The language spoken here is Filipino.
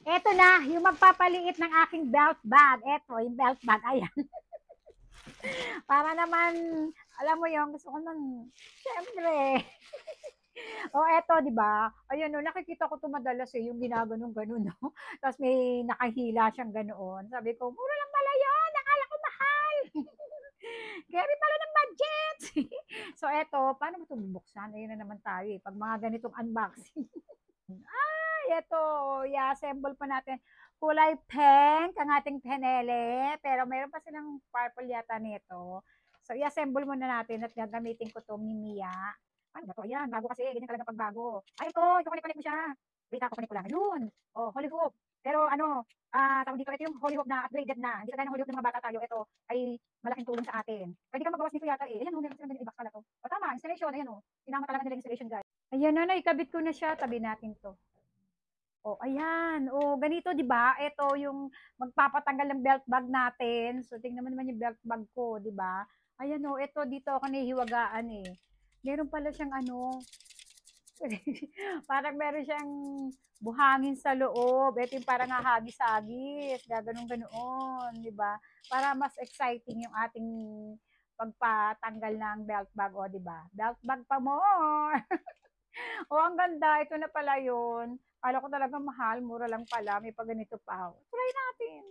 Eto na, yung magpapaliit ng aking belt bag. Eto, yung belt bag. Ayan. Para naman, alam mo yung gusto ko nun, syempre. O eto, di ba? Ayun, no, nakikita ko ito madalas eh, yung ginaganong ganun, no? Tapos may nakahila siyang ganoon. Sabi ko, mura lang pala yun. Nakala ko mahal. Carry pala ng budget. So eto, paano mo ito bubuksan? Ayun na naman tayo eh. Pag mga ganitong unboxing. Ito, i-assemble pa natin. Kulay pink ang ating penele, pero meron pa silang purple yata nito. So, i-assemble muna natin at gagamitin ko to Mimiya. Ano ba to? Ayan, bago kasi. Ganyan talaga pag bago. Ay, ito kukunik-kunik mo siya. Wait, ako kunik ko lang. Ayun. Oh, holy hoop. Pero ano, tawag dito, ito yung holy hoop na upgraded na. Hindi kagaya ng holy hoop ng mga bata tayo. Ito ay malaking tulong sa atin. Pwede ka magawas nito yata eh. Ayan, meron silang ganyan i-box pala to. O tama, installation. Ayan o. Sinama talaga nila installation guys. Ayan na, naikabit ko na siya. Tabi natin to. Oh, ayan. Oh, ganito 'di ba? Ito yung magpapatanggal ng belt bag natin. So tingnan mo naman yung belt bag ko, 'di ba? Ayan oh, ito dito ako nahihiwagaan eh. Meron pala siyang ano, parang meron siyang buhangin sa loob. Ito yung parang hagis-hagis, gaganon ganoon, 'di ba? Para mas exciting yung ating pagpatanggal ng belt bag, oh, 'di ba? Belt bag pa more. Oh, ang ganda. Ito na pala yun. Kala ko talaga mahal. Mura lang pala. May pa ganito pa. Try natin.